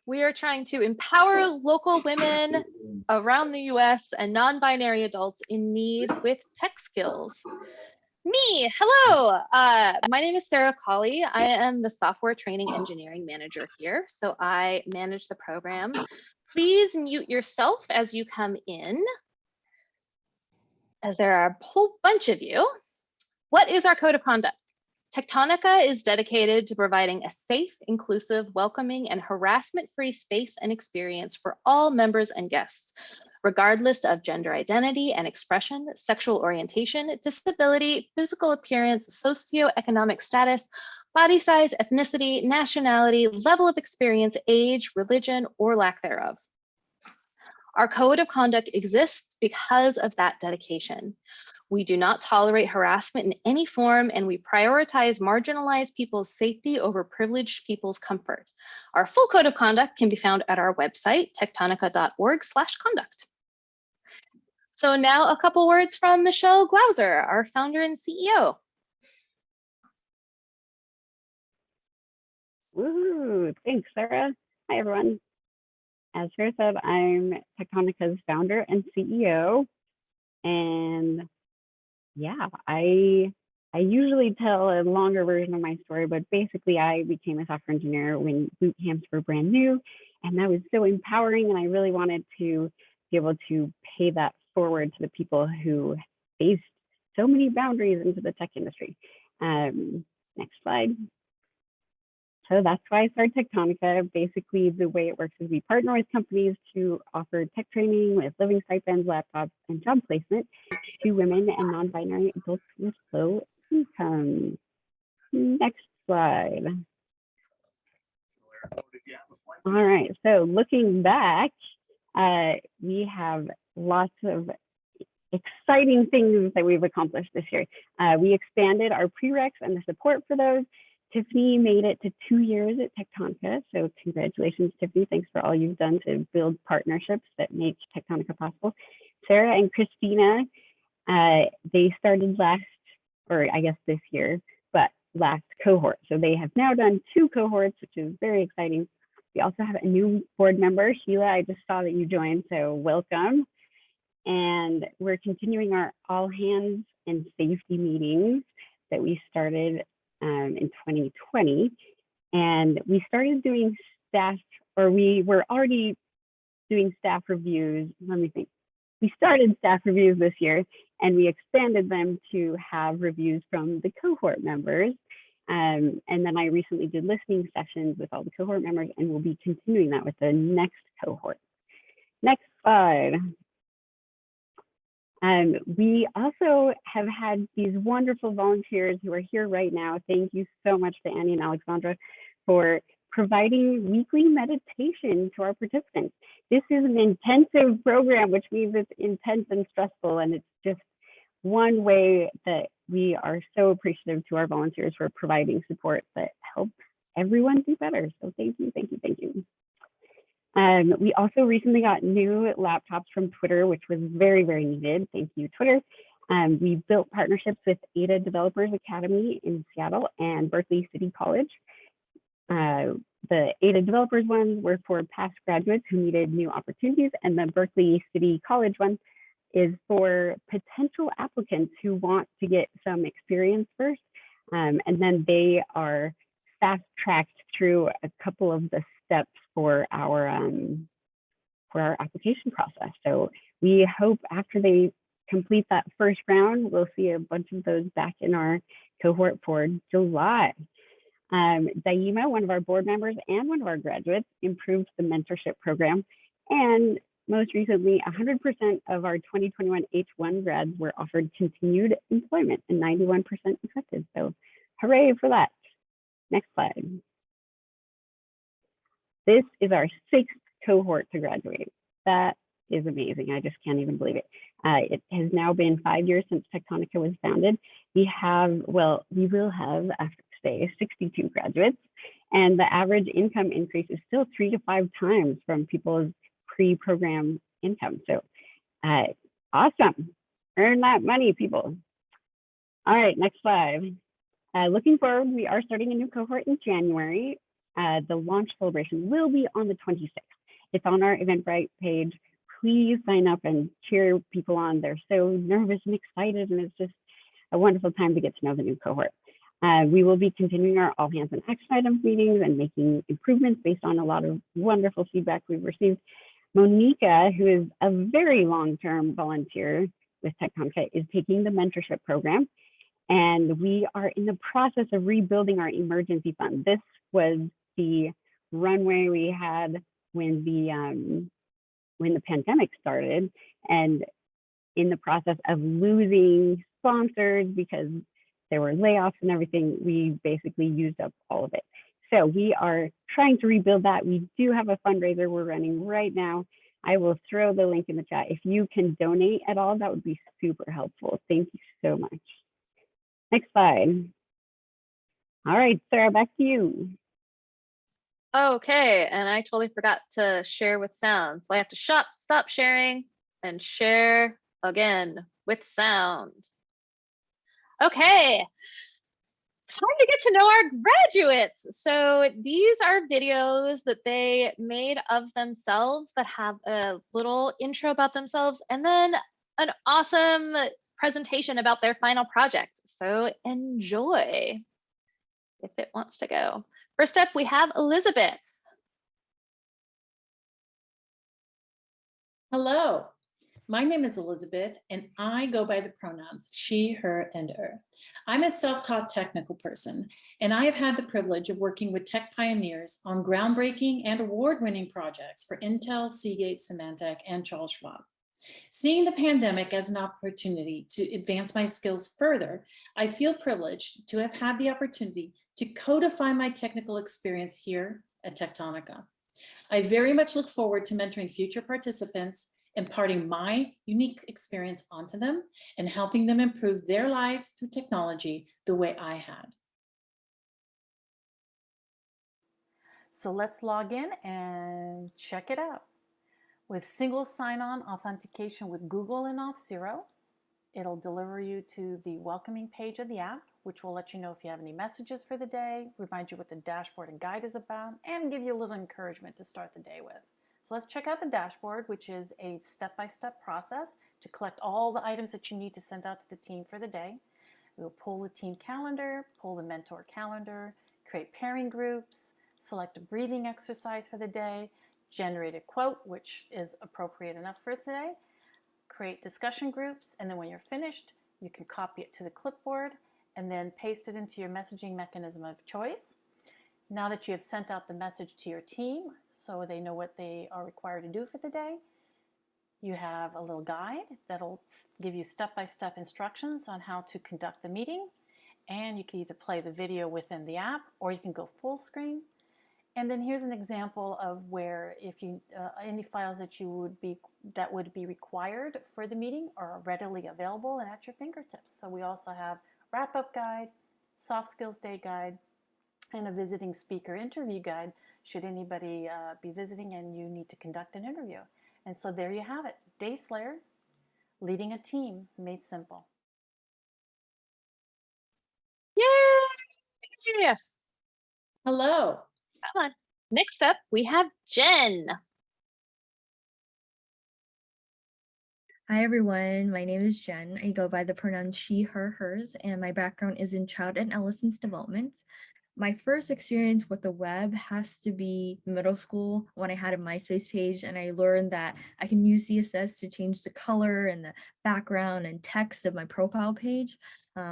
We are trying to empower local women around the US and non-binary adults in need with tech skills. Me, hello. My name is Sarah Colley. I am the software training engineering manager here. So I manage the program. Please mute yourself as you come in, as there are a whole bunch of you. What is our code of conduct? Techtonica is dedicated to providing a safe, inclusive, welcoming, and harassment-free space and experience for all members and guests, regardless of gender identity and expression, sexual orientation, disability, physical appearance, socioeconomic status, body size, ethnicity, nationality, level of experience, age, religion, or lack thereof. Our code of conduct exists because of that dedication. We do not tolerate harassment in any form, and we prioritize marginalized people's safety over privileged people's comfort. Our full code of conduct can be found at our website, techtonica.org/conduct. So now a couple words from Michelle Glauser, our founder and CEO. Woo, thanks, Sarah. Hi, everyone. As Sarah said, I'm Techtonica's founder and CEO, and yeah, I usually tell a longer version of my story, but basically I became a software engineer when boot camps were brand new, and that was so empowering, and I really wanted to be able to pay that forward to the people who faced so many boundaries into the tech industry. Next slide. So that's why I started Techtonica. Basically, the way it works is we partner with companies to offer tech training with living stipends, laptops, and job placement to women and non-binary adults with low income. Next slide. All right, so looking back, we have lots of exciting things that we've accomplished this year. We expanded our prereqs and the support for those. Tiffany made it to 2 years at Techtonica, so congratulations, Tiffany. Thanks for all you've done to build partnerships that make Techtonica possible. Sarah and Christina, they started last, or I guess this year, but last cohort. So they have now done 2 cohorts, which is very exciting. We also have a new board member, Sheila. I just saw that you joined, so welcome. And we're continuing our all hands and safety meetings that we started in 2020, and we started doing staff, or we were already doing staff reviews. Let me think. We started staff reviews this year, and we expanded them to have reviews from the cohort members. And then I recently did listening sessions with all the cohort members, and we'll be continuing that with the next cohort. Next slide. We also have had these wonderful volunteers who are here right now. Thank you so much to Annie and Alexandra for providing weekly meditation to our participants. This is an intensive program, which means it's intense and stressful, and it's just one way that we are so appreciative to our volunteers for providing support that helps everyone do better. So thank you, thank you, thank you. We also recently got new laptops from Twitter, which was very, very needed. Thank you, Twitter. We built partnerships with Ada Developers Academy in Seattle and Berkeley City College. The Ada Developers ones were for past graduates who needed new opportunities, and the Berkeley City College one is for potential applicants who want to get some experience first, and then they are fast-tracked through a couple of the steps for our application process. So we hope after they complete that first round, we'll see a bunch of those back in our cohort for July. Daima, one of our board members and one of our graduates, improved the mentorship program. And most recently, 100% of our 2021 H1 grads were offered continued employment and 91% accepted. So hooray for that. Next slide. This is our 6th cohort to graduate. That is amazing. I just can't even believe it. It has now been 5 years since Techtonica was founded. We will have, after today, 62 graduates, and the average income increase is still 3 to 5 times from people's pre-program income. So awesome. Earn that money, people. All right, next slide. Looking forward, we are starting a new cohort in January. The launch celebration will be on the 26th. It's on our Eventbrite page. Please sign up and cheer people on. They're so nervous and excited, and it's just a wonderful time to get to know the new cohort. We will be continuing our all hands on action items meetings and making improvements based on a lot of wonderful feedback we've received. Monica, who is a very long-term volunteer with Techtonica, is taking the mentorship program, and we are in the process of rebuilding our emergency fund. This was the runway we had when the pandemic started, and in the process of losing sponsors because there were layoffs and everything, we basically used up all of it. So we are trying to rebuild that. We do have a fundraiser we're running right now. I will throw the link in the chat. If you can donate at all, that would be super helpful. Thank you so much. Next slide. All right, Sarah, back to you. Okay, and I totally forgot to share with sound. So I have to stop sharing and share again with sound. Okay, time to get to know our graduates. So these are videos that they made of themselves that have a little intro about themselves and then an awesome presentation about their final project. So enjoy if it wants to go. First up, we have Elizabeth. Hello, my name is Elizabeth, and I go by the pronouns she, her, and her. I'm a self-taught technical person, and I have had the privilege of working with tech pioneers on groundbreaking and award-winning projects for Intel, Seagate, Symantec, and Charles Schwab. Seeing the pandemic as an opportunity to advance my skills further, I feel privileged to have had the opportunity to codify my technical experience here at Techtonica. I very much look forward to mentoring future participants, imparting my unique experience onto them, and helping them improve their lives through technology the way I had. So let's log in and check it out. With single sign-on authentication with Google and Auth0, it'll deliver you to the welcoming page of the app, which will let you know if you have any messages for the day, remind you what the dashboard and guide is about, and give you a little encouragement to start the day with. So let's check out the dashboard, which is a step-by-step process to collect all the items that you need to send out to the team for the day. We'll pull the team calendar, pull the mentor calendar, create pairing groups, select a breathing exercise for the day, generate a quote, which is appropriate enough for today, create discussion groups, and then when you're finished, you can copy it to the clipboard and then paste it into your messaging mechanism of choice. Now that you have sent out the message to your team so they know what they are required to do for the day, you have a little guide that'll give you step-by-step instructions on how to conduct the meeting, and you can either play the video within the app or you can go full screen. And then here's an example of where if you any files that would be required for the meeting are readily available and at your fingertips. So we also have wrap-up guide, soft skills day guide, and a visiting speaker interview guide should anybody be visiting and you need to conduct an interview. And so there you have it, Day Slayer, leading a team made simple. Yay! Hello. Come on. Next up, we have Jen. Hi everyone, my name is Jen. I go by the pronoun she, her, hers, and my background is in child and adolescence development. My first experience with the web has to be middle school when I had a MySpace page and I learned that I can use CSS to change the color and the background and text of my profile page.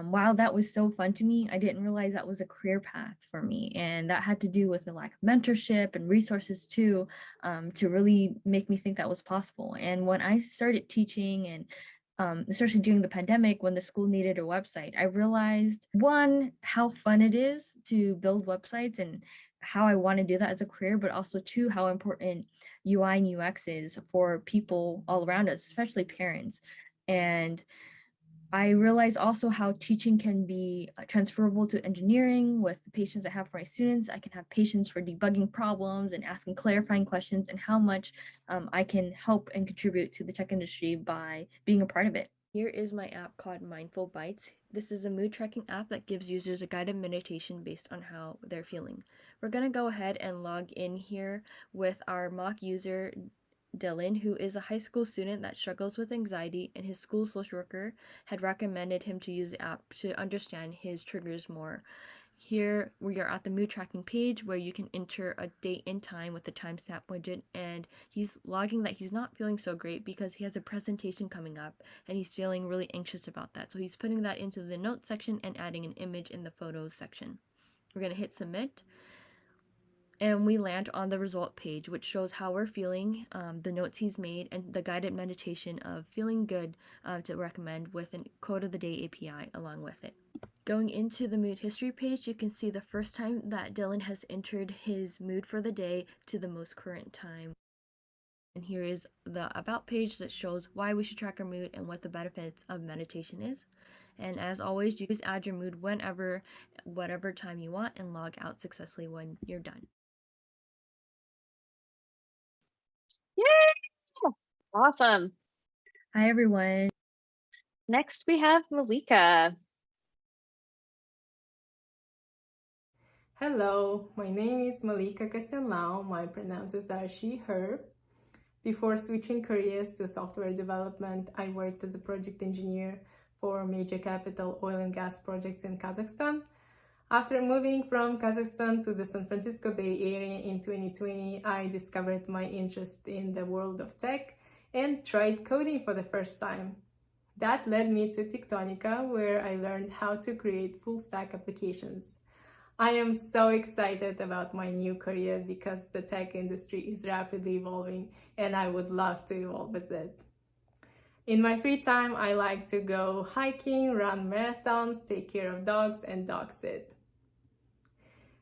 While that was so fun to me, I didn't realize that was a career path for me. And that had to do with the lack of mentorship and resources too, to really make me think that was possible. And when I started teaching and especially during the pandemic when the school needed a website, I realized, one, how fun it is to build websites and how I want to do that as a career, but also two, how important UI and UX is for people all around us, especially parents. And I realized also how teaching can be transferable to engineering. With the patience I have for my students, I can have patience for debugging problems and asking clarifying questions, and how much I can help and contribute to the tech industry by being a part of it. Here is my app called Mindful Bites. This is a mood tracking app that gives users a guided meditation based on how they're feeling. We're going to go ahead and log in here with our mock user, Dylan, who is a high school student that struggles with anxiety, and his school social worker had recommended him to use the app to understand his triggers more. Here we are at the mood tracking page where you can enter a date and time with the timestamp widget, and he's logging that he's not feeling so great because he has a presentation coming up and he's feeling really anxious about that. So he's putting that into the notes section and adding an image in the photos section. We're going to hit submit, and we land on the result page, which shows how we're feeling, the notes he's made, and the guided meditation of feeling good to recommend with a Code of the Day API along with it. Going into the mood history page, you can see the first time that Dylan has entered his mood for the day to the most current time. And here is the about page that shows why we should track our mood and what the benefits of meditation is. And as always, you just add your mood whenever, whatever time you want, and log out successfully when you're done. Yay! Awesome. Hi, everyone. Next, we have Malika. Hello, my name is Malika Castelnau. My pronouns are she, her. Before switching careers to software development, I worked as a project engineer for major capital oil and gas projects in Kazakhstan. After moving from Kazakhstan to the San Francisco Bay Area in 2020, I discovered my interest in the world of tech and tried coding for the first time. That led me to Techtonica, where I learned how to create full-stack applications. I am so excited about my new career because the tech industry is rapidly evolving and I would love to evolve with it. In my free time, I like to go hiking, run marathons, take care of dogs, and dog sit.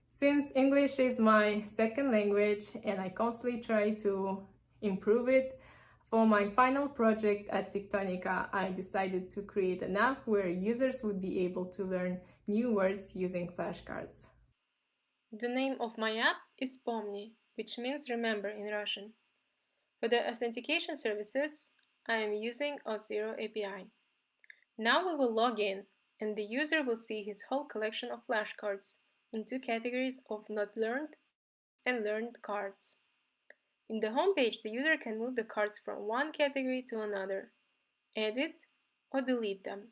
Since English is my second language and I constantly try to improve it, for my final project at Techtonica, I decided to create an app where users would be able to learn new words using flashcards. The name of my app is Pomni, which means remember in Russian. For the authentication services, I am using Auth0 API. Now we will log in, and the user will see his whole collection of flashcards in two categories of not learned and learned cards. In the home page, the user can move the cards from one category to another, edit or delete them.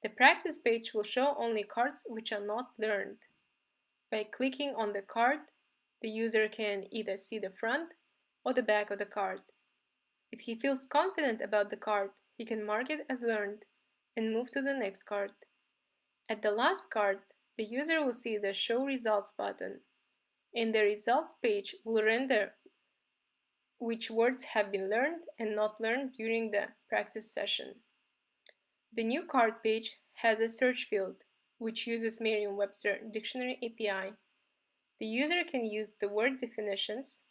The practice page will show only cards which are not learned. By clicking on the card, the user can either see the front or the back of the card. If he feels confident about the card, he can mark it as learned and move to the next card. At the last card, the user will see the Show Results button, and the results page will render which words have been learned and not learned during the practice session. The new card page has a search field, which uses Merriam-Webster Dictionary API. The user can use the word definitions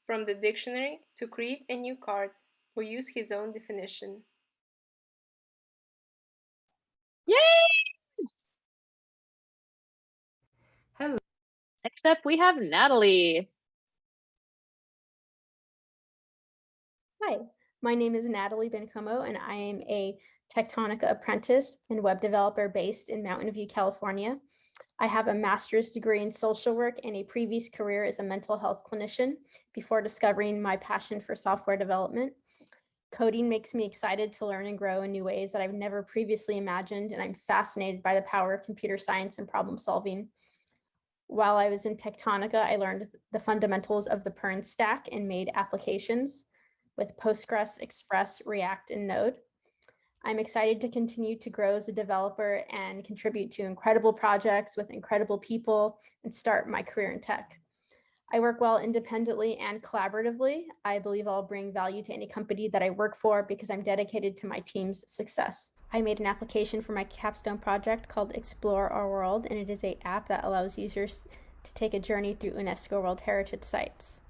from the dictionary to create a new card or use his own definition. Yay! Hello. Next up, we have Natalie. Hi, my name is Natalie Bencomo, and I am a Techtonica apprentice and web developer based in Mountain View, California. I have a master's degree in social work and a previous career as a mental health clinician before discovering my passion for software development. Coding makes me excited to learn and grow in new ways that I've never previously imagined, and I'm fascinated by the power of computer science and problem solving. While I was in Techtonica, I learned the fundamentals of the Pern stack and made applications with Postgres, Express, React, and Node. I'm excited to continue to grow as a developer and contribute to incredible projects with incredible people and start my career in tech. I work well independently and collaboratively. I believe I'll bring value to any company that I work for because I'm dedicated to my team's success. I made an application for my capstone project called Explore Our World, and it is an app that allows users to take a journey through UNESCO World Heritage sites.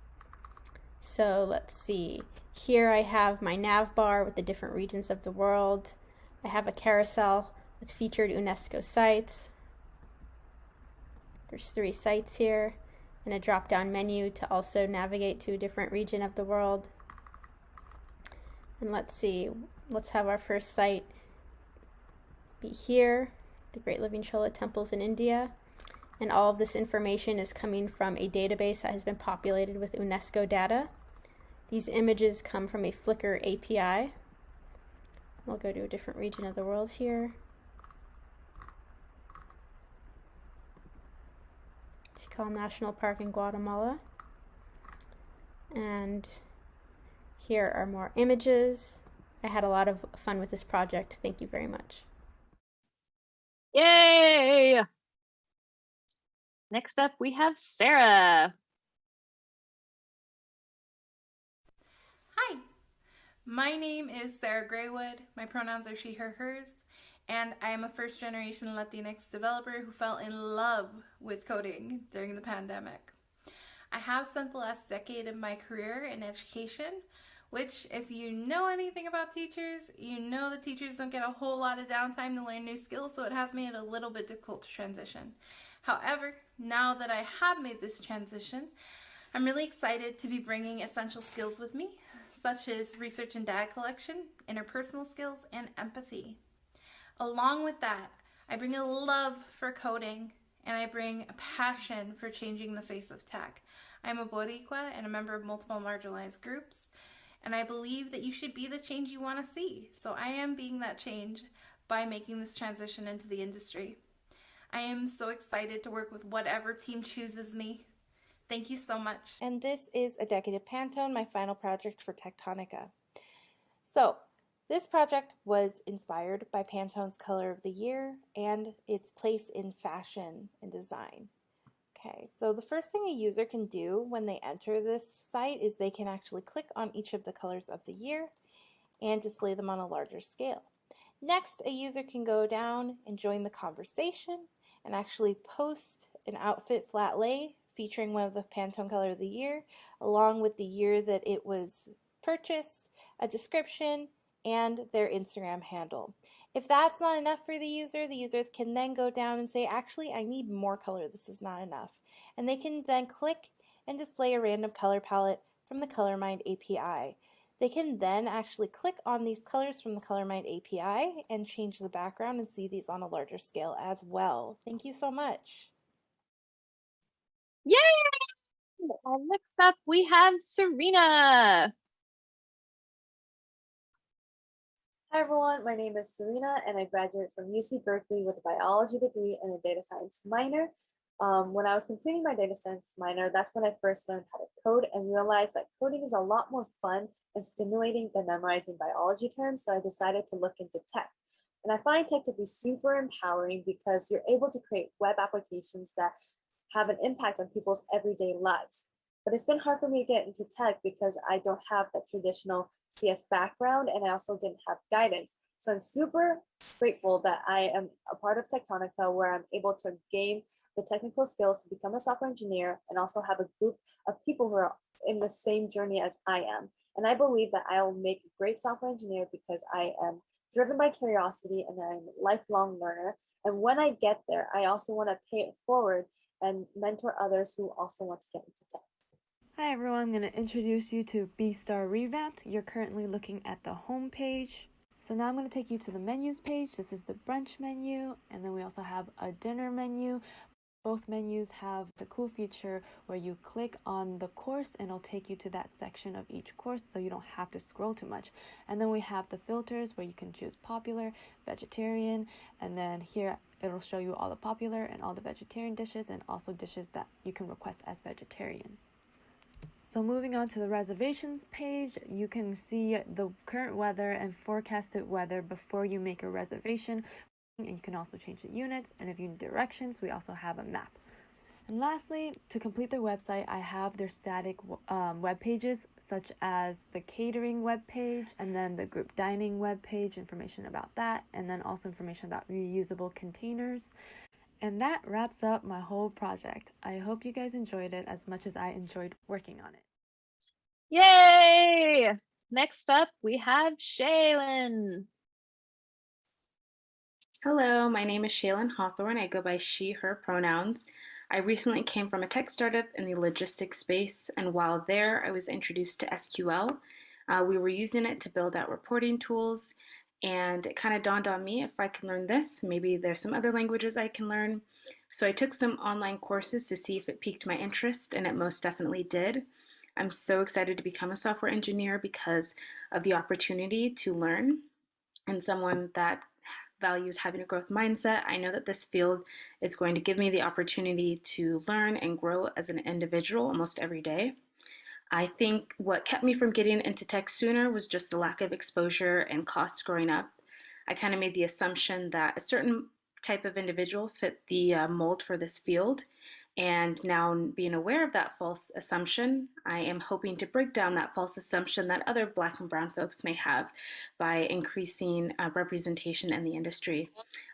So let's see. Here I have my nav bar with the different regions of the world. I have a carousel with featured UNESCO sites. There's 3 sites here, and a drop-down menu to also navigate to a different region of the world. And let's see, let's have our first site be here, the Great Living Chola Temples in India. And all of this information is coming from a database that has been populated with UNESCO data. These images come from a Flickr API. We'll go to a different region of the world here. Tikal National Park in Guatemala. And here are more images. I had a lot of fun with this project. Thank you very much. Yay! Next up, we have Sarah. Hi, my name is Sarah Graywood. My pronouns are she, her, hers, and I am a first-generation Latinx developer who fell in love with coding during the pandemic. I have spent the last decade of my career in education, which, if you know anything about teachers, you know that teachers don't get a whole lot of downtime to learn new skills, so it has made it a little bit difficult to transition. However, now that I have made this transition, I'm really excited to be bringing essential skills with me, such as research and data collection, interpersonal skills, and empathy. Along with that, I bring a love for coding, and I bring a passion for changing the face of tech. I'm a Boricua and a member of multiple marginalized groups, and I believe that you should be the change you want to see. So I am being that change by making this transition into the industry. I am so excited to work with whatever team chooses me. Thank you so much. And this is A Decade of Pantone, my final project for Techtonica. So, this project was inspired by Pantone's Color of the Year and its place in fashion and design. Okay, so the first thing a user can do when they enter this site is they can actually click on each of the colors of the year and display them on a larger scale. Next, a user can go down and join the conversation and actually post an outfit flat lay featuring one of the Pantone Color of the Year, along with the year that it was purchased, a description, and their Instagram handle. If that's not enough for the users can then go down and say, actually, I need more color. This is not enough. And they can then click and display a random color palette from the ColorMind API. They can then actually click on these colors from the ColorMind API and change the background and see these on a larger scale as well. Thank you so much. Yay! And next up, we have Serena. Hi everyone, my name is Serena and I graduated from UC Berkeley with a biology degree and a data science minor. When I was completing my data science minor, that's when I first learned how to code and realized that coding is a lot more fun and stimulating than memorizing biology terms, so I decided to look into tech. And I find tech to be super empowering because you're able to create web applications that have an impact on people's everyday lives. But it's been hard for me to get into tech because I don't have that traditional CS background and I also didn't have guidance. So I'm super grateful that I am a part of Techtonica where I'm able to gain the technical skills to become a software engineer and also have a group of people who are in the same journey as I am. And I believe that I'll make a great software engineer because I am driven by curiosity and I'm a lifelong learner. And when I get there, I also want to pay it forward and mentor others who also want to get into tech. Hi everyone, I'm going to introduce you to B-Star Revamped. You're currently looking at the home page. So now I'm going to take you to the menus page. This is the brunch menu, and then we also have a dinner menu. Both menus have the cool feature where you click on the course and it'll take you to that section of each course so you don't have to scroll too much. And then we have the filters where you can choose popular, vegetarian, and then here it'll show you all the popular and all the vegetarian dishes and also dishes that you can request as vegetarian. So moving on to the reservations page, you can see the current weather and forecasted weather before you make a reservation. And you can also change the units, and if you need directions, we also have a map. And lastly, to complete their website, I have their static web pages, such as the catering web page, and then the group dining web page, information about that, and then also information about reusable containers. And that wraps up my whole project. I hope you guys enjoyed it as much as I enjoyed working on it. Yay! Next up, we have Shaylin. Hello, my name is Shaylin Hawthorne. I go by she, her pronouns. I recently came from a tech startup in the logistics space, and while there, I was introduced to SQL. We were using it to build out reporting tools, and it kind of dawned on me, if I can learn this, maybe there's some other languages I can learn. So I took some online courses to see if it piqued my interest, and it most definitely did. I'm so excited to become a software engineer because of the opportunity to learn. And someone that values having a growth mindset, I know that this field is going to give me the opportunity to learn and grow as an individual almost every day. I think what kept me from getting into tech sooner was just the lack of exposure and costs growing up. I kind of made the assumption that a certain type of individual fit the mold for this field. And now, being aware of that false assumption, I am hoping to break down that false assumption that other Black and Brown folks may have by increasing representation in the industry.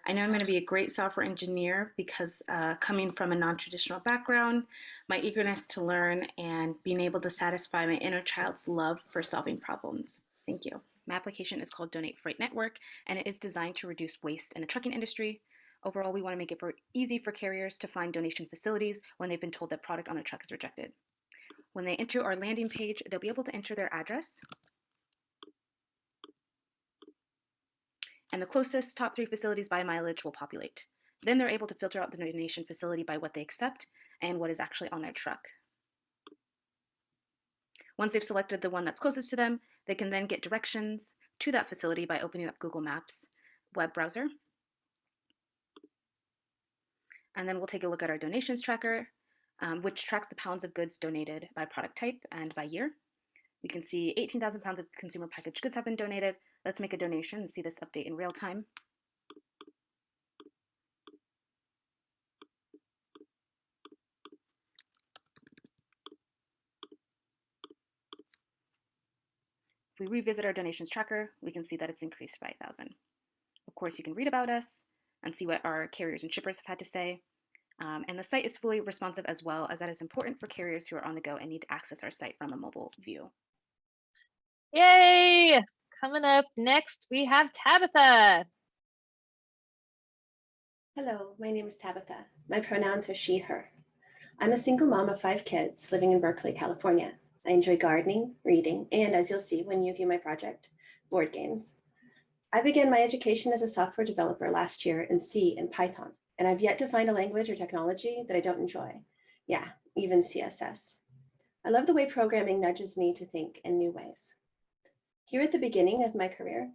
I know I'm going to be a great software engineer because coming from a non-traditional background, my eagerness to learn and being able to satisfy my inner child's love for solving problems. Thank you. My application is called Donate Freight Network, and it is designed to reduce waste in the trucking industry. Overall, we want to make it easy for carriers to find donation facilities when they've been told that product on a truck is rejected. When they enter our landing page, they'll be able to enter their address, and the closest top 3 facilities by mileage will populate. Then they're able to filter out the donation facility by what they accept and what is actually on their truck. Once they've selected the one that's closest to them, they can then get directions to that facility by opening up Google Maps web browser. And then we'll take a look at our donations tracker, which tracks the pounds of goods donated by product type and by year. We can see 18,000 pounds of consumer packaged goods have been donated. Let's make a donation and see this update in real time. If we revisit our donations tracker, we can see that it's increased by 1,000. Of course, you can read about us and see what our carriers and shippers have had to say. And the site is fully responsive as well, as that is important for carriers who are on the go and need to access our site from a mobile view. Yay! Coming up next, we have Tabitha. Hello, my name is Tabitha. My pronouns are she, her. I'm a single mom of 5 kids living in Berkeley, California. I enjoy gardening, reading, and as you'll see when you view my project, board games. I began my education as a software developer last year in C and Python, and I've yet to find a language or technology that I don't enjoy. Yeah, even CSS. I love the way programming nudges me to think in new ways. Here at the beginning of my career,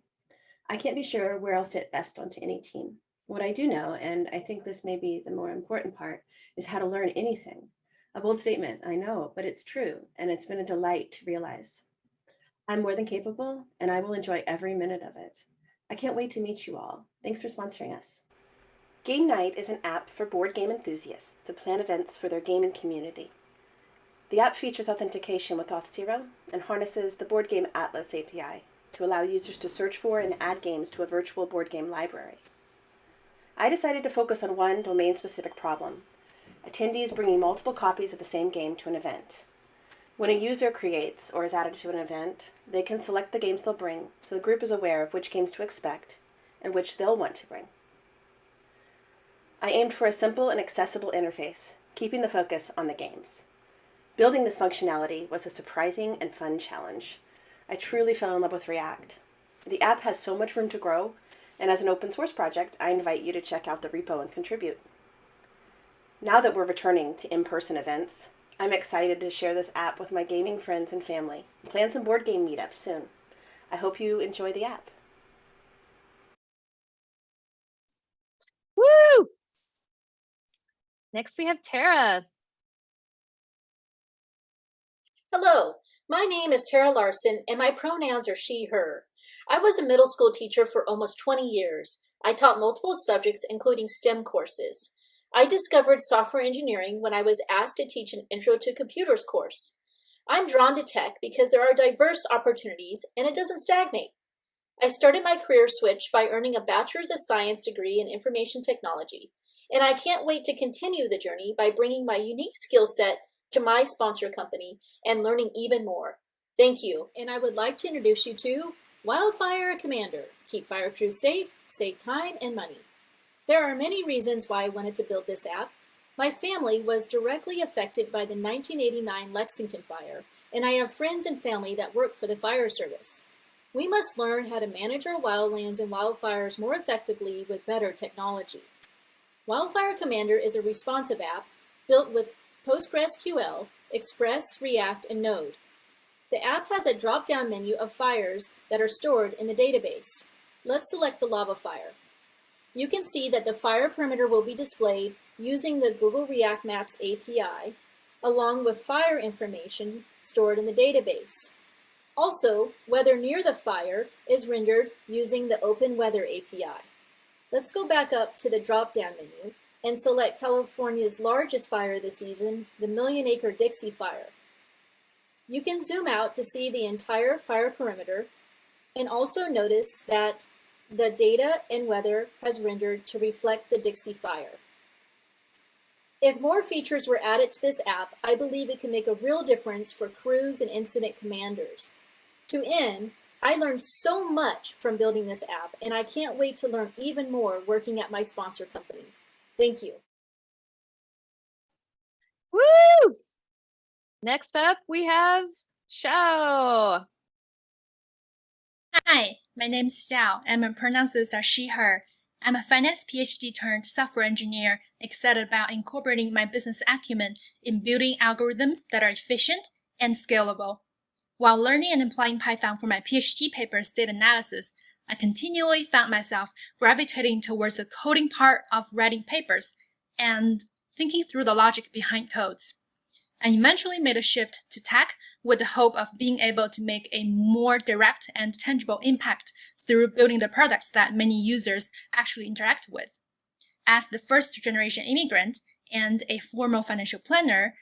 I can't be sure where I'll fit best onto any team. What I do know, and I think this may be the more important part, is how to learn anything. A bold statement, I know, but it's true, and it's been a delight to realize. I'm more than capable, and I will enjoy every minute of it. I can't wait to meet you all. Thanks for sponsoring us. Game Night is an app for board game enthusiasts to plan events for their gaming community. The app features authentication with Auth0 and harnesses the Board Game Atlas API to allow users to search for and add games to a virtual board game library. I decided to focus on one domain-specific problem: attendees bringing multiple copies of the same game to an event. When a user creates or is added to an event, they can select the games they'll bring, so the group is aware of which games to expect and which they'll want to bring. I aimed for a simple and accessible interface, keeping the focus on the games. Building this functionality was a surprising and fun challenge. I truly fell in love with React. The app has so much room to grow, and as an open source project, I invite you to check out the repo and contribute. Now that we're returning to in-person events, I'm excited to share this app with my gaming friends and family and plan some board game meetups soon. I hope you enjoy the app. Woo! Next, we have Tara. Hello, my name is Tara Larson and my pronouns are she, her. I was a middle school teacher for almost 20 years. I taught multiple subjects, including STEM courses. I discovered software engineering when I was asked to teach an Intro to Computers course. I'm drawn to tech because there are diverse opportunities and it doesn't stagnate. I started my career switch by earning a Bachelor's of Science degree in Information Technology, and I can't wait to continue the journey by bringing my unique skill set to my sponsor company and learning even more. Thank you, and I would like to introduce you to Wildfire Commander. Keep fire crews safe, save time and money. There are many reasons why I wanted to build this app. My family was directly affected by the 1989 Lexington fire, and I have friends and family that work for the fire service. We must learn how to manage our wildlands and wildfires more effectively with better technology. Wildfire Commander is a responsive app built with PostgreSQL, Express, React, and Node. The app has a drop-down menu of fires that are stored in the database. Let's select the lava fire. You can see that the fire perimeter will be displayed using the Google React Maps API, along with fire information stored in the database. Also, weather near the fire is rendered using the Open Weather API. Let's go back up to the drop-down menu and select California's largest fire of the season, the Million Acre Dixie Fire. You can zoom out to see the entire fire perimeter and also notice that the data and weather has rendered to reflect the Dixie Fire. If more features were added to this app, I believe it can make a real difference for crews and incident commanders. To end, I learned so much from building this app, and I can't wait to learn even more working at my sponsor company. Thank you. Woo! Next up, we have Xiao. Hi, my name is Xiao, and my pronouns are she, her. I'm a finance PhD turned software engineer excited about incorporating my business acumen in building algorithms that are efficient and scalable. While learning and applying Python for my PhD paper's data analysis, I continually found myself gravitating towards the coding part of writing papers and thinking through the logic behind codes. I eventually made a shift to tech with the hope of being able to make a more direct and tangible impact through building the products that many users actually interact with. As the first-generation immigrant and a former financial planner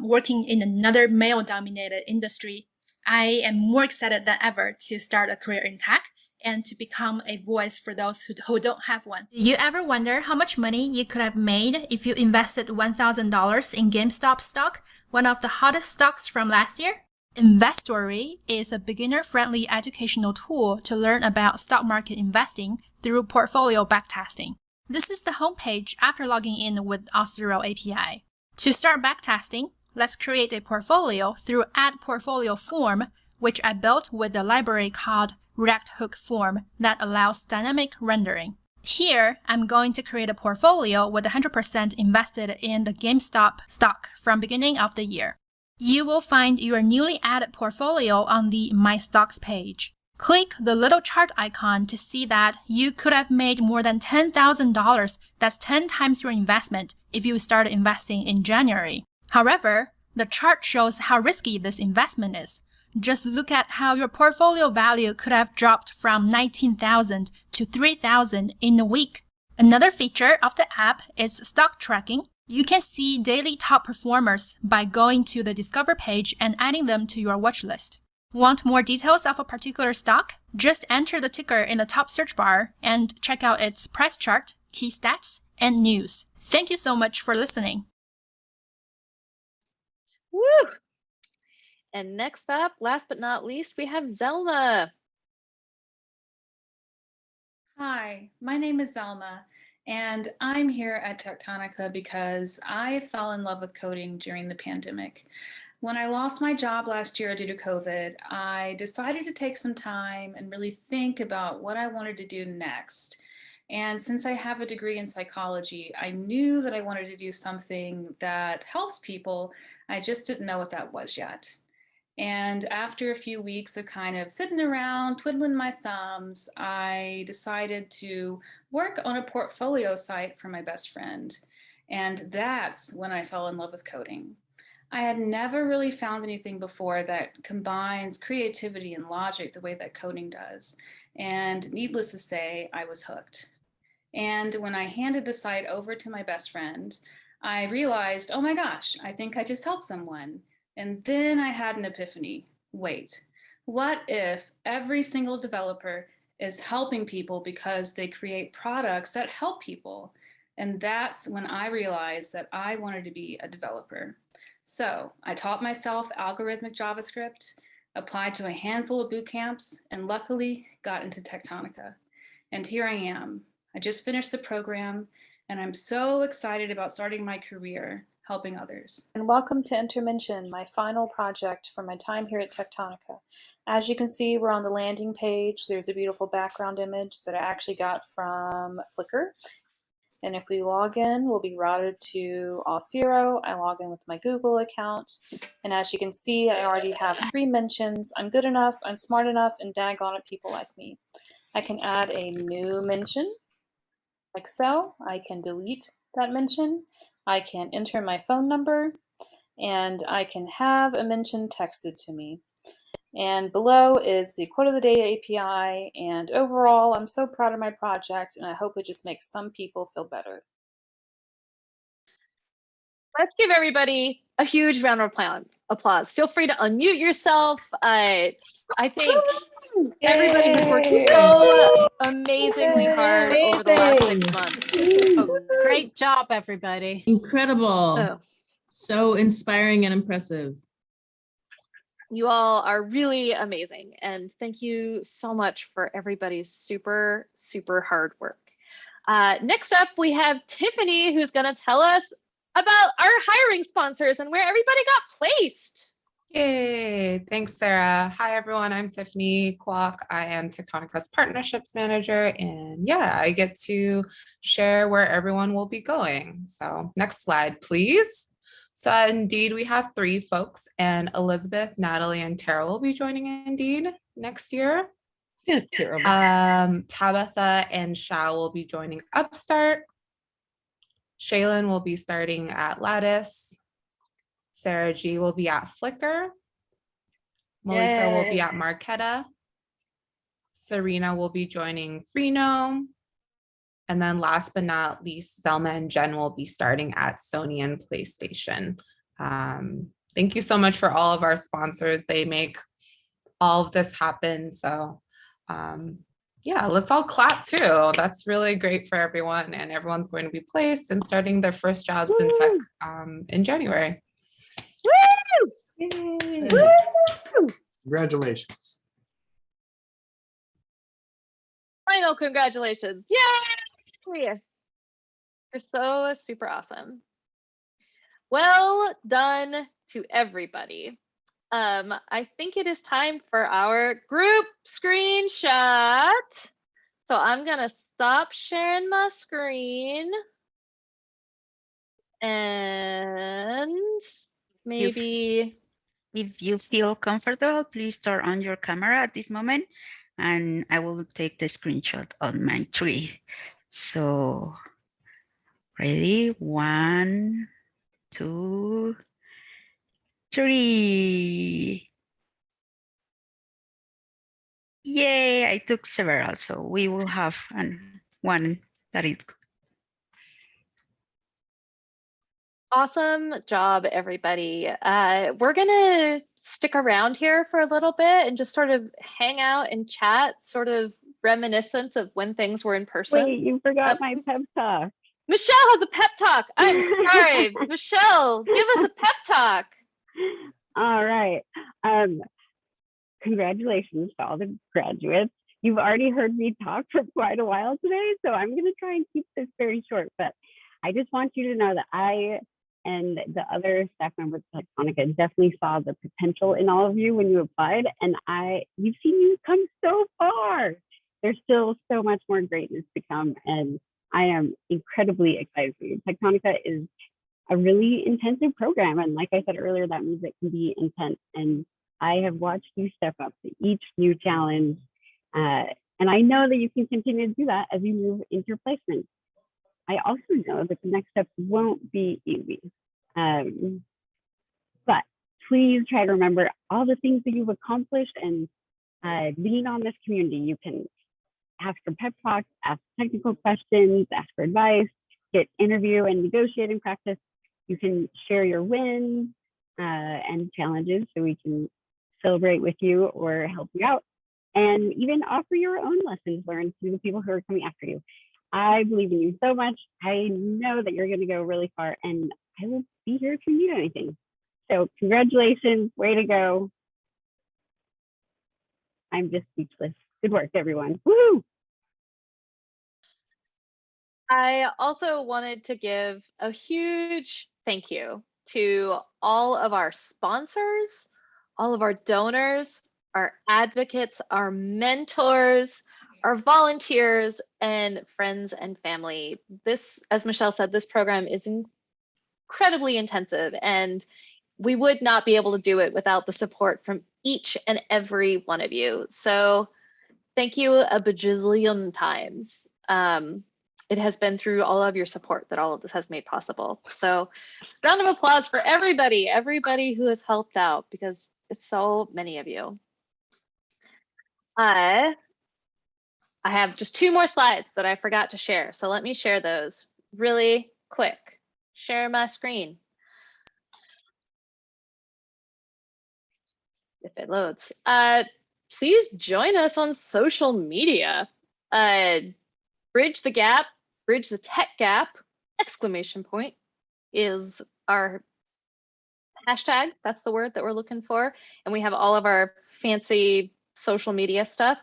working in another male-dominated industry, I am more excited than ever to start a career in tech and to become a voice for those who don't have one. Do you ever wonder how much money you could have made if you invested $1,000 in GameStop stock, one of the hottest stocks from last year? Investory is a beginner-friendly educational tool to learn about stock market investing through portfolio backtesting. This is the homepage after logging in with Auth0 API. To start backtesting, let's create a portfolio through Add Portfolio Form, which I built with a library called React Hook Form that allows dynamic rendering. Here, I'm going to create a portfolio with 100% invested in the GameStop stock from beginning of the year. You will find your newly added portfolio on the My Stocks page. Click the little chart icon to see that you could have made more than $10,000. That's 10 times your investment if you started investing in January. However, the chart shows how risky this investment is. Just look at how your portfolio value could have dropped from $19,000 to $3,000 in a week. Another feature of the app is stock tracking. You can see daily top performers by going to the Discover page and adding them to your watch list. Want more details of a particular stock? Just enter the ticker in the top search bar and check out its price chart, key stats, and news. Thank you so much for listening. Woo! And next up, last but not least, we have Zelma. Hi, my name is Zelma, and I'm here at Techtonica because I fell in love with coding during the pandemic. When I lost my job last year due to COVID, I decided to take some time and really think about what I wanted to do next. And since I have a degree in psychology, I knew that I wanted to do something that helps people. I just didn't know what that was yet. And after a few weeks of kind of sitting around, twiddling my thumbs, I decided to work on a portfolio site for my best friend. And that's when I fell in love with coding. I had never really found anything before that combines creativity and logic the way that coding does. And needless to say, I was hooked. And when I handed the site over to my best friend, I realized, oh my gosh, I think I just helped someone. And then I had an epiphany. Wait, what if every single developer is helping people because they create products that help people? And that's when I realized that I wanted to be a developer. So I taught myself algorithmic JavaScript, applied to a handful of boot camps, and luckily got into Techtonica. And here I am. I just finished the program, and I'm so excited about starting my career. helping others. And welcome to Intermention, my final project for my time here at Techtonica. As you can see, we're on the landing page. There's a beautiful background image that I actually got from Flickr. And if we log in, we'll be routed to Auth0. I log in with my Google account. And as you can see, I already have 3 mentions. I'm good enough, I'm smart enough, and daggone it, people like me. I can add a new mention, like so. I can delete that mention. I can enter my phone number, and I can have a mention texted to me. And below is the Quote of the Day API, and overall, I'm so proud of my project, and I hope it just makes some people feel better. Let's give everybody a huge round of applause. Feel free to unmute yourself. I think everybody has worked so amazingly hard over the last 6 months. Oh, great job, everybody. Incredible. Oh. So inspiring and impressive. You all are really amazing. And thank you so much for everybody's super, super hard work. Next up, we have Tiffany, who's going to tell us about our hiring sponsors and where everybody got placed. Yay, thanks, Sarah. Hi, everyone. I'm Tiffany Kwok. I am Techtonica's Partnerships Manager, and yeah, I get to share where everyone will be going. So next slide, please. So indeed, we have 3 folks, and Elizabeth, Natalie, and Tara will be joining Indeed next year. Tabitha and Shao will be joining Upstart. Shaylin will be starting at Lattice. Sarah G will be at Flickr. Malika will be at Marquetta. Serena will be joining Freenome. And then last but not least, Zelma and Jen will be starting at SONY and PlayStation. Thank you so much for all of our sponsors. They make all of this happen. So yeah, let's all clap too. That's really great for everyone, and everyone's going to be placed and starting their first jobs in tech in January. Woo! Yay. Woo! Congratulations. Final congratulations. Yay! You're so super awesome. Well done to everybody. I think it is time for our group screenshot. So I'm gonna stop sharing my screen and maybe if you feel comfortable, please turn on your camera at this moment, and I will take the screenshot on my tree. So ready? 1, 2, 3. Yay, I took several, so we will have one that is. awesome job, everybody. We're gonna stick around here for a little bit and just sort of hang out and chat, sort of reminiscent of when things were in person. Wait, you forgot my pep talk. Michelle has a pep talk. I'm sorry. Michelle, give us a pep talk. All right. Congratulations to all the graduates. You've already heard me talk for quite a while today, so I'm going to try and keep this very short, but I just want you to know that I and the other staff members of Techtonica definitely saw the potential in all of you when you applied, and we've seen you come so far. There's still so much more greatness to come, and I am incredibly excited for you. Techtonica is a really intensive program, and like I said earlier, that means it can be intense, and I have watched you step up to each new challenge, and I know that you can continue to do that as you move into your placement. I also know that the next steps won't be easy, but please try to remember all the things that you've accomplished and lean on this community. You can ask for pep talks, ask technical questions, ask for advice, get interview and negotiating practice. You can share your wins and challenges so we can celebrate with you or help you out, and even offer your own lessons learned to the people who are coming after you. I believe in you so much. I know that you're going to go really far, and I will be here if you need anything. So congratulations, way to go. I'm just speechless. Good work, everyone. Woo! I also wanted to give a huge thank you to all of our sponsors, all of our donors, our advocates, our mentors, our volunteers, and friends and family. This, as Michelle said, this program is incredibly intensive, and we would not be able to do it without the support from each and every one of you. So thank you a bajillion times. It has been through all of your support that all of this has made possible. So round of applause for everybody who has helped out, because it's so many of you. I have just 2 more slides that I forgot to share. So let me share those really quick. Share my screen. If it loads. Please join us on social media. Bridge the gap, bridge the tech gap, exclamation point is our hashtag. That's the word that we're looking for. And we have all of our fancy social media stuff.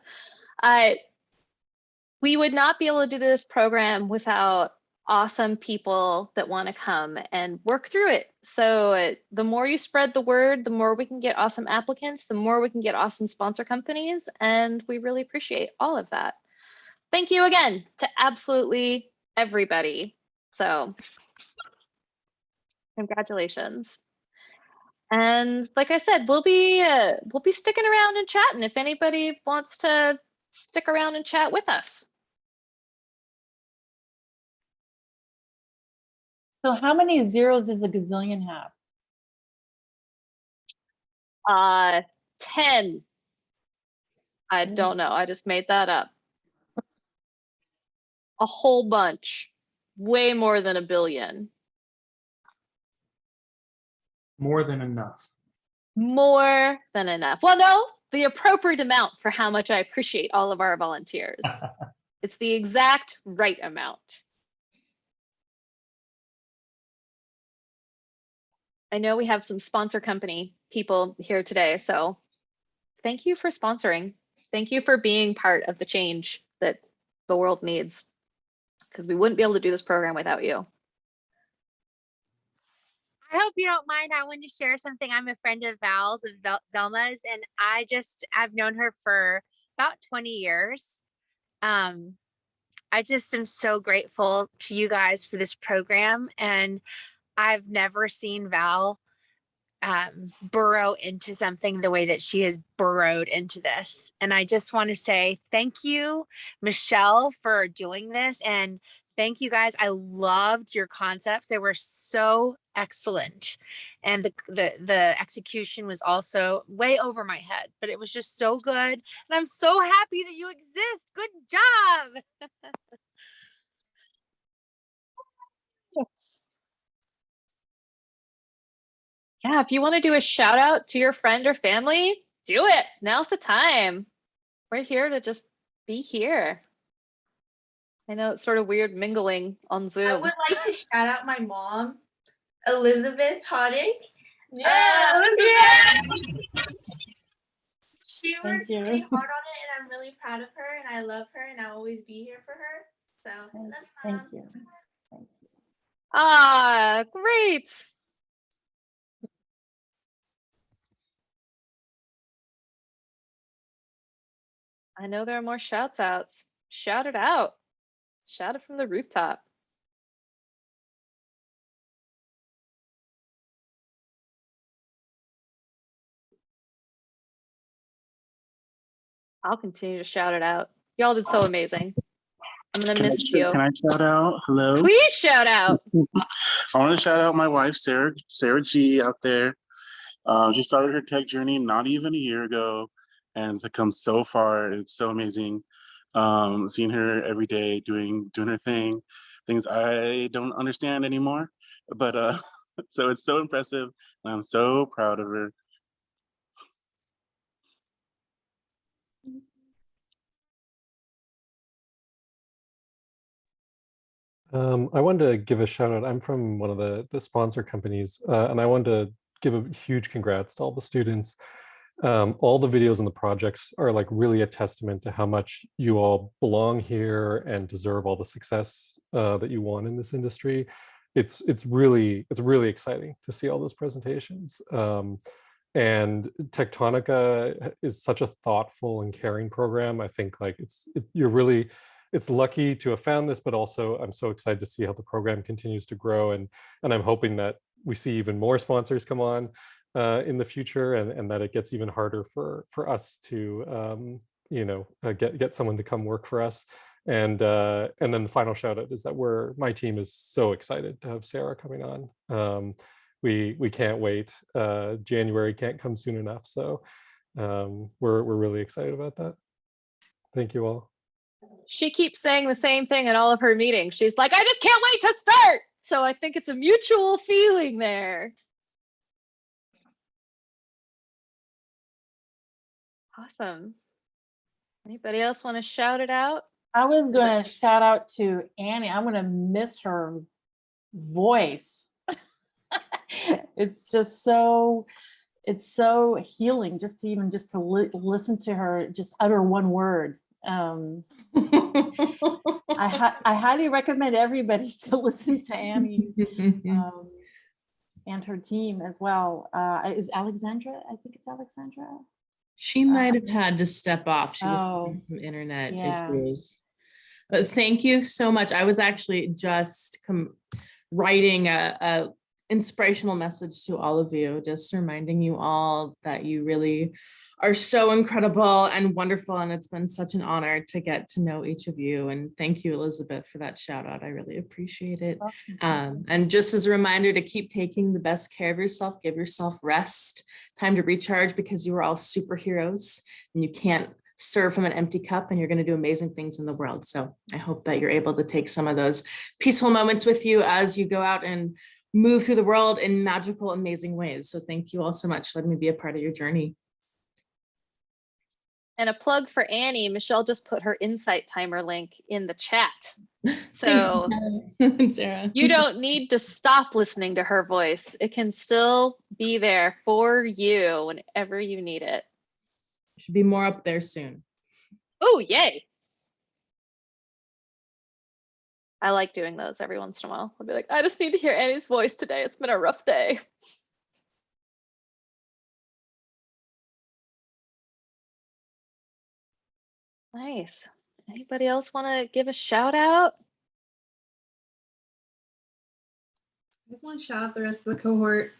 We would not be able to do this program without awesome people that want to come and work through it. So the more you spread the word, the more we can get awesome applicants, the more we can get awesome sponsor companies. And we really appreciate all of that. Thank you again to absolutely everybody. So congratulations. And like I said, we'll be sticking around and chatting if anybody wants to stick around and chat with us. So how many zeros does a gazillion have? 10. I don't know. I just made that up. A whole bunch. Way more than a billion. More than enough. More than enough. Well, no, the appropriate amount for how much I appreciate all of our volunteers. It's the exact right amount. I know we have some sponsor company people here today, so thank you for sponsoring. Thank you for being part of the change that the world needs, because we wouldn't be able to do this program without you. I hope you don't mind. I wanted to share something. I'm a friend of Val's, of Zelma's, and I've known her for about 20 years. I just am so grateful to you guys for this program, and I've never seen Val burrow into something the way that she has burrowed into this. And I just want to say thank you, Michelle, for doing this. And thank you guys. I loved your concepts. They were so excellent. And the execution was also way over my head, but it was just so good. And I'm so happy that you exist. Good job. Yeah, if you want to do a shout out to your friend or family, do it. Now's the time. We're here to just be here. I know it's sort of weird mingling on Zoom. I would like to shout out my mom, Elizabeth Hoddick. Yeah, Elizabeth! She Thank works you. really hard on it, and I'm really proud of her, and I love her, and I'll always be here for her. So, love you, Mom. Thank you. Thank you. Ah, great. I know there are more shouts outs. Shout it out. Shout it from the rooftop. I'll continue to shout it out. Y'all did so amazing. I'm gonna miss you. Can I shout out? Hello. Please shout out. I want to shout out my wife, Sarah G, out there. She started her tech journey not even a year ago, and to come so far, it's so amazing. Seeing her every day doing her thing, things I don't understand anymore, but so it's so impressive, and I'm so proud of her. I wanted to give a shout out. I'm from one of the sponsor companies, and I wanted to give a huge congrats to all the students. all the videos and the projects are like really a testament to how much you all belong here and deserve all the success that you want in this industry. It's really exciting to see all those presentations. And Techtonica is such a thoughtful and caring program. I think like it's lucky to have found this, but also I'm so excited to see how the program continues to grow, and I'm hoping that we see even more sponsors come on in the future, and that it gets even harder for us to get someone to come work for us. And then the final shout out is that my team is so excited to have Sarah coming on. We can't wait. January can't come soon enough, so we're really excited about that. Thank you all. She keeps saying the same thing in all of her meetings. She's like, I just can't wait to start. So I think it's a mutual feeling there. Awesome. Anybody else want to shout it out? I was going to shout out to Annie. I'm going to miss her voice. It's just so, it's so healing just to listen to her just utter one word. I highly recommend everybody to listen to Annie and her team as well. Is Alexandra? I think it's Alexandra. She might have had to step off. She was having some internet issues. But thank you so much. I was actually just writing a inspirational message to all of you, just reminding you all that you really are so incredible and wonderful, and it's been such an honor to get to know each of you. And thank you, Elizabeth, for that shout out. I really appreciate it. And just as a reminder to keep taking the best care of yourself, give yourself rest, time to recharge, because you are all superheroes and you can't serve from an empty cup, and you're going to do amazing things in the world. So I hope that you're able to take some of those peaceful moments with you as you go out and move through the world in magical, amazing ways. So thank you all so much for letting me be a part of your journey. And a plug for Annie, Michelle just put her insight timer link in the chat. So thanks, Sarah. You don't need to stop listening to her voice. It can still be there for you whenever you need it. Should be more up there soon. Oh, yay. I like doing those every once in a while. I'll be like, I just need to hear Annie's voice today. It's been a rough day. Nice. Anybody else want to give a shout out? I just want to shout out the rest of the cohort.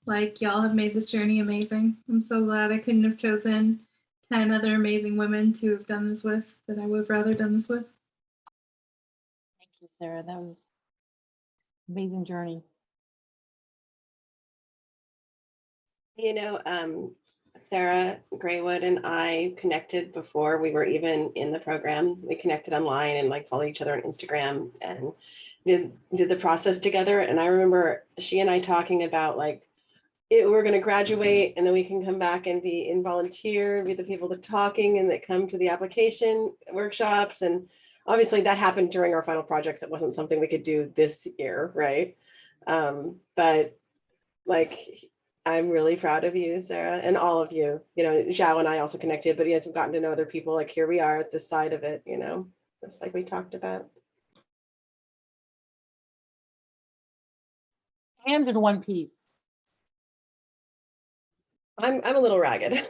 Like y'all have made this journey amazing. I'm so glad I couldn't have chosen 10 other amazing women to have done this with that I would have rather done this with. Thank you, Sarah. That was an amazing journey. You know, Sarah Graywood and I connected before we were even in the program. We connected online and like followed each other on Instagram and did the process together. And I remember she and I talking about like, we're going to graduate and then we can come back and be in volunteer, be the people that talking and that come to the application workshops. And obviously that happened during our final projects. It wasn't something we could do this year, right? But like, I'm really proud of you, Sarah, and all of you. You know, Zhao and I also connected, but yes, we've gotten to know other people. Like here we are at this side of it, you know, just like we talked about. And in one piece. I'm a little ragged.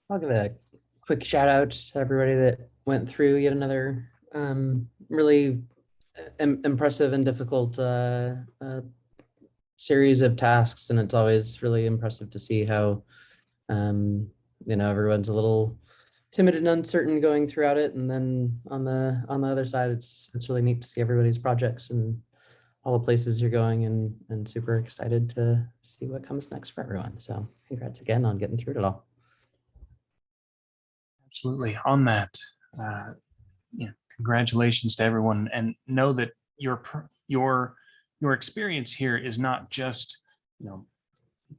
I'll give a quick shout out to everybody that went through yet another really impressive and difficult series of tasks, and it's always really impressive to see how you know, everyone's a little timid and uncertain going throughout it, and then on the other side, it's really neat to see everybody's projects and all the places you're going, and super excited to see what comes next for everyone. So congrats again on getting through it all. Absolutely. On that, congratulations to everyone, and know that your experience here is not just, you know,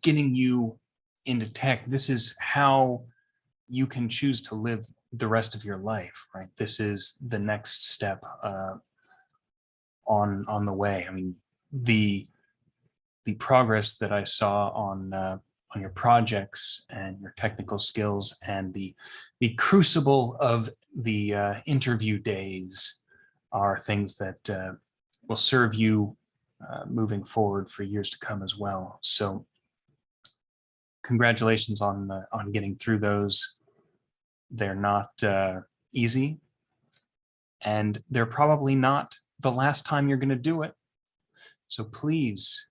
getting you into tech. This is how you can choose to live the rest of your life, right? This is the next step on the way. I mean, the progress that I saw on your projects and your technical skills, and the crucible of the interview days are things that will serve you moving forward for years to come as well. So congratulations on getting through those. They're not easy, and they're probably not the last time you're going to do it. So please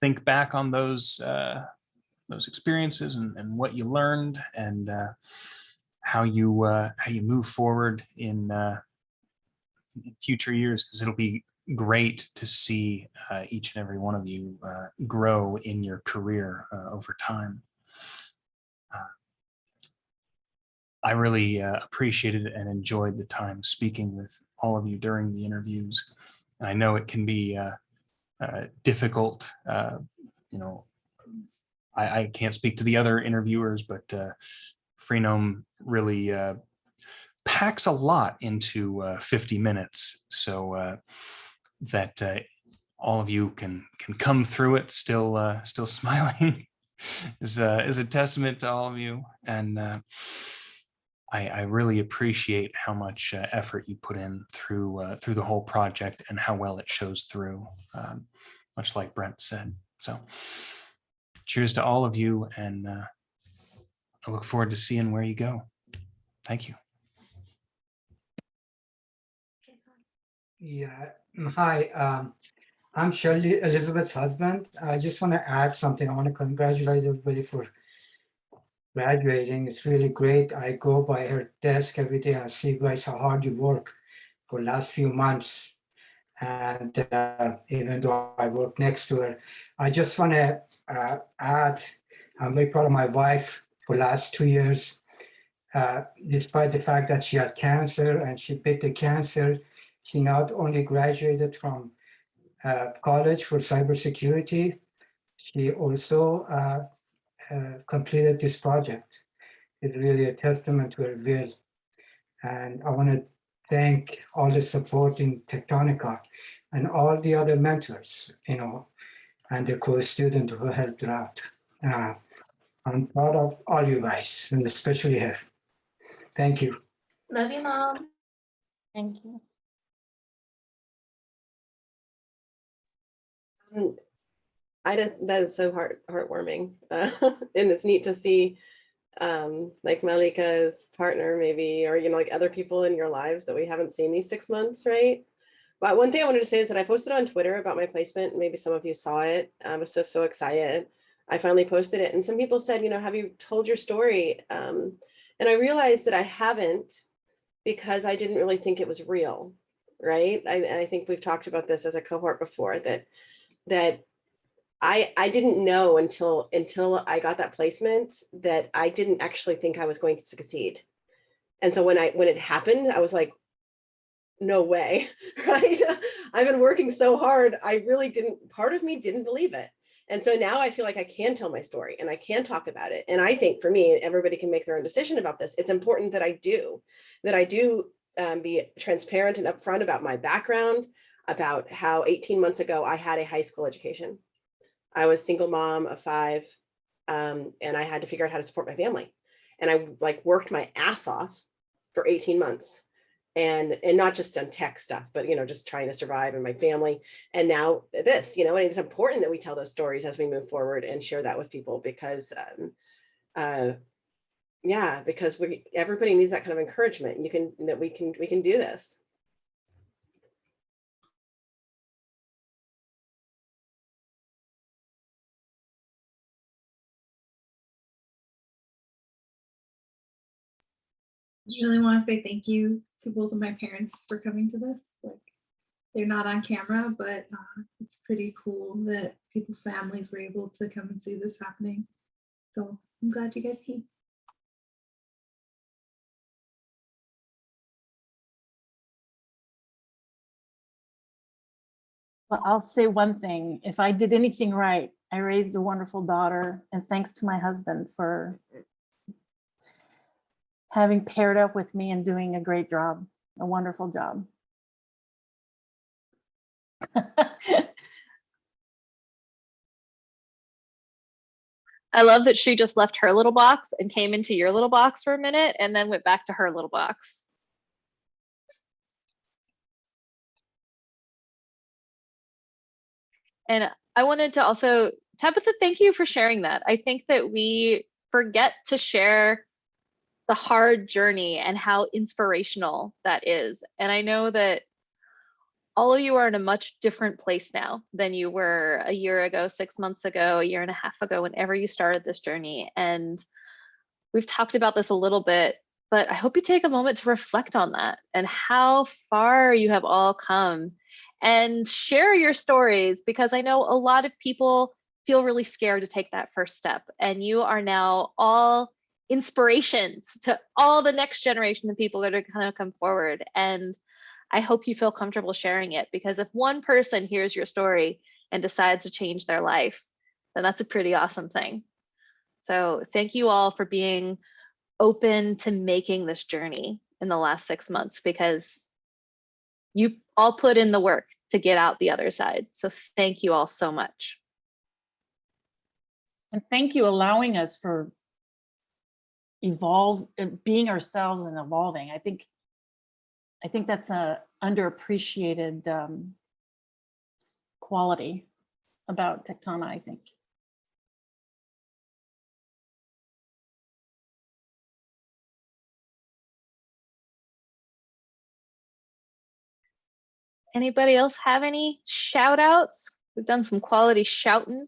think back on those experiences and what you learned, and how you move forward in future years, because it'll be great to see each and every one of you grow in your career over time. I really appreciated and enjoyed the time speaking with all of you during the interviews. And I know it can be difficult. I can't speak to the other interviewers, but Freenome really packs a lot into 50 minutes, so that all of you can come through it still smiling is a testament to all of you. And I really appreciate how much effort you put in through the whole project, and how well it shows through, much like Brent said. So cheers to all of you, and I look forward to seeing where you go. Thank you. Yeah, hi, I'm Shirley, Elizabeth's husband. I just want to add something. I want to congratulate everybody for graduating. It's really great. I go by her desk every day. I see, guys, how hard you work for last few months. And even though I work next to her, I just want to add, I'm very proud of my wife for last 2 years. Despite the fact that she had cancer and she beat the cancer, she not only graduated from college for cybersecurity, she also completed this project. It's really a testament to her will. And I want to thank all the support in Techtonica and all the other mentors, and the co-student who helped her out. I'm proud of all you guys, and especially her. Thank you. Love you, Mom. Thank you. That is so heartwarming, and it's neat to see like Malika's partner maybe, or like other people in your lives that we haven't seen these 6 months, right? But one thing I wanted to say is that I posted on Twitter about my placement. Maybe some of you saw it. I was so excited. I finally posted it, and some people said, have you told your story? And I realized that I haven't, because I didn't really think it was real, right? I think we've talked about this as a cohort before, that I didn't know until I got that placement that I didn't actually think I was going to succeed. And so when it happened, I was like, no way, right? I've been working so hard. I really didn't, part of me didn't believe it. And so now I feel like I can tell my story and I can talk about it. And I think for me, everybody can make their own decision about this. It's important that I do be transparent and upfront about my background, about how 18 months ago I had a high school education. I was a single mom of 5, and I had to figure out how to support my family. And I worked my ass off for 18 months. And not just on tech stuff, but just trying to survive in my family. And now this, and it's important that we tell those stories as we move forward and share that with people, because because everybody needs that kind of encouragement. We can do this. I really want to say thank you to both of my parents for coming to this. They're not on camera, but it's pretty cool that people's families were able to come and see this happening. So I'm glad you guys came. Well, I'll say one thing. If I did anything right, I raised a wonderful daughter, and thanks to my husband for having paired up with me and doing a great job, a wonderful job. I love that she just left her little box and came into your little box for a minute and then went back to her little box. And I wanted to also, Tabitha, thank you for sharing that. I think that we forget to share the hard journey and how inspirational that is. And I know that all of you are in a much different place now than you were a year ago, 6 months ago, a year and a half ago, whenever you started this journey. And we've talked about this a little bit, but I hope you take a moment to reflect on that and how far you have all come and share your stories, because I know a lot of people feel really scared to take that first step. And you are now all inspirations to all the next generation of people that are going to come forward. And I hope you feel comfortable sharing it, because if one person hears your story and decides to change their life, then that's a pretty awesome thing. So thank you all for being open to making this journey in the last 6 months, because you all put in the work to get out the other side. So thank you all so much. And thank you allowing us for being ourselves and evolving. I think that's a underappreciated quality about Techtona, I think. Anybody else have any shout outs? We've done some quality shouting.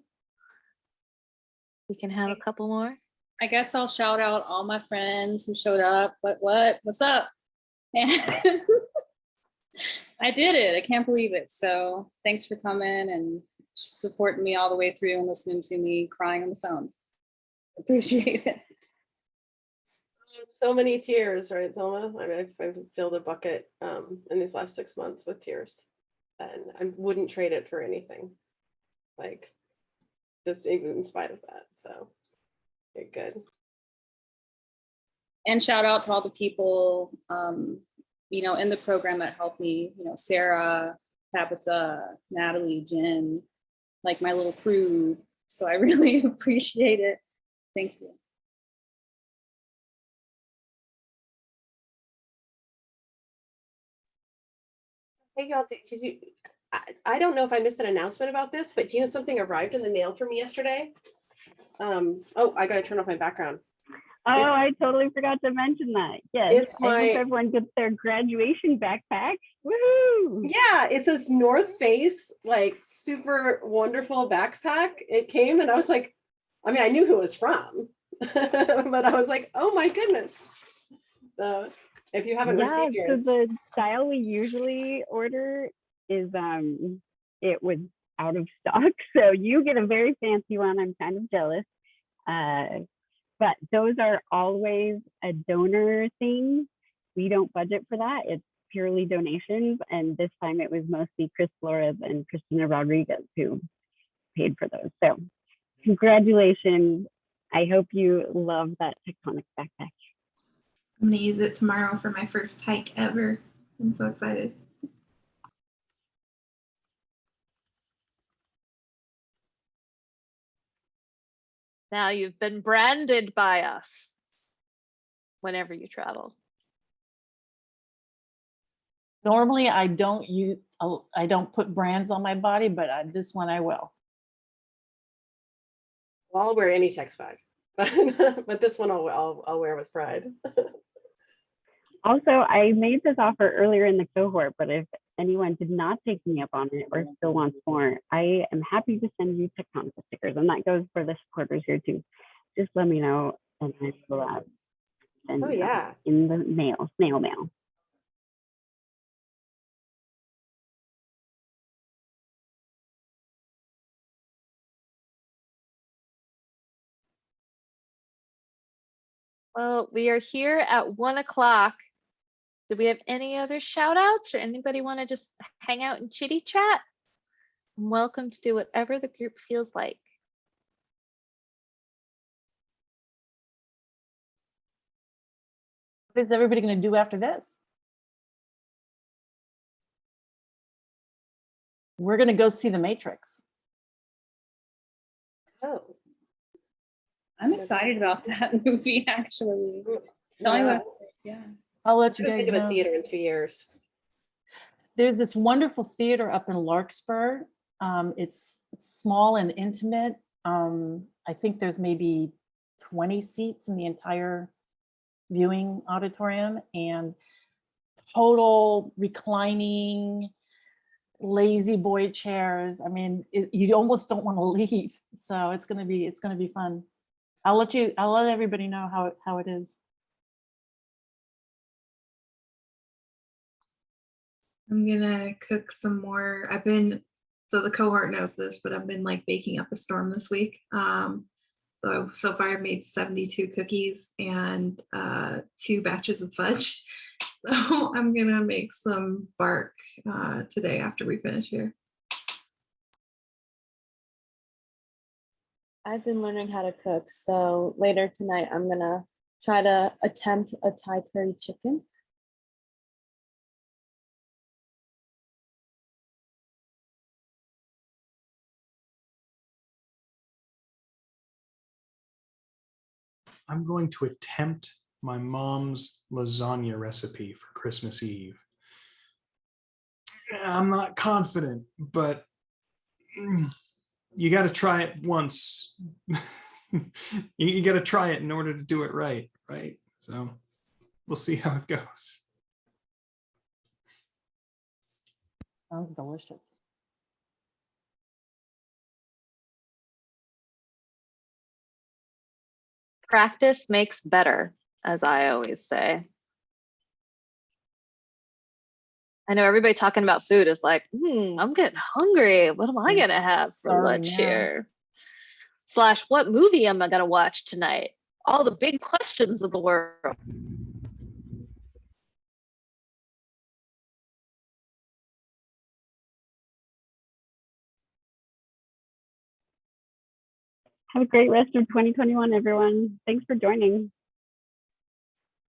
We can have a couple more. I guess I'll shout out all my friends who showed up. What's up? And I did it. I can't believe it. So thanks for coming and supporting me all the way through and listening to me crying on the phone. Appreciate it. So many tears, right, Zelma? I mean, I've filled a bucket in these last 6 months with tears, and I wouldn't trade it for anything. Like, just even in spite of that. So, you're good. And shout out to all the people, you know, in the program that helped me. You know, Sarah, Tabitha, Natalie, Jen, like my little crew. So I really appreciate it. Thank you. Hey, y'all, did you, I don't know if I missed an announcement about this, but do you know something arrived in the mail for me yesterday? Oh, I gotta turn off my background. Oh, I totally forgot to mention that. Yes, I hope everyone gets their graduation backpack. Woohoo! Yeah, it's a North Face, like super wonderful backpack. It came and I was like, I mean, I knew who it was from, but I was like, oh my goodness. If you haven't received yours. So the style we usually order is it was out of stock. So you get a very fancy one. I'm kind of jealous. But those are always a donor thing. We don't budget for that. It's purely donations. And this time it was mostly Chris Flores and Christina Rodriguez who paid for those. So congratulations. I hope you love that Techtonic backpack. I'm gonna use it tomorrow for my first hike ever. I'm so excited. Now you've been branded by us whenever you travel. Normally, I don't put brands on my body, but this one I will. Well, I'll wear any text bag, but this one I'll wear with pride. Also, I made this offer earlier in the cohort, but if anyone did not take me up on it or still wants more, I am happy to send you Techtonica stickers, and that goes for the supporters here too. Just let me know, and I will send in the snail mail. Well, we are here at 1 o'clock. Do we have any other shout outs, or anybody want to just hang out and chitty chat? I'm welcome to do whatever the group feels like. What is everybody going to do after this? We're going to go see The Matrix. Oh. I'm excited about that movie, actually. Tell me what, yeah. I'll let you I haven't guys been to a know. theater in 2 years. There's this wonderful theater up in Larkspur. It's small and intimate. I think there's maybe 20 seats in the entire viewing auditorium, and total reclining, lazy boy chairs. I mean, you almost don't want to leave. So it's gonna be fun. I'll let everybody know how it is. I'm gonna cook some more. So the cohort knows this, but I've been like baking up a storm this week. So far I've made 72 cookies and 2 batches of fudge. So I'm gonna make some bark today after we finish here. I've been learning how to cook, so later tonight I'm gonna try to attempt a Thai curry chicken. I'm going to attempt my mom's lasagna recipe for Christmas Eve. I'm not confident, but you got to try it once. You got to try it in order to do it right, right? So we'll see how it goes. Sounds delicious. Practice makes better, as I always say. I know everybody talking about food is like, I'm getting hungry. What am I gonna have for Sorry lunch now. here? / what movie am I gonna watch tonight? All the big questions of the world. Have a great rest of 2021, everyone. Thanks for joining.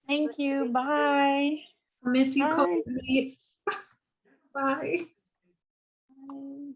Thank you. Bye. I miss you, Bye. Cohort. Bye. Bye.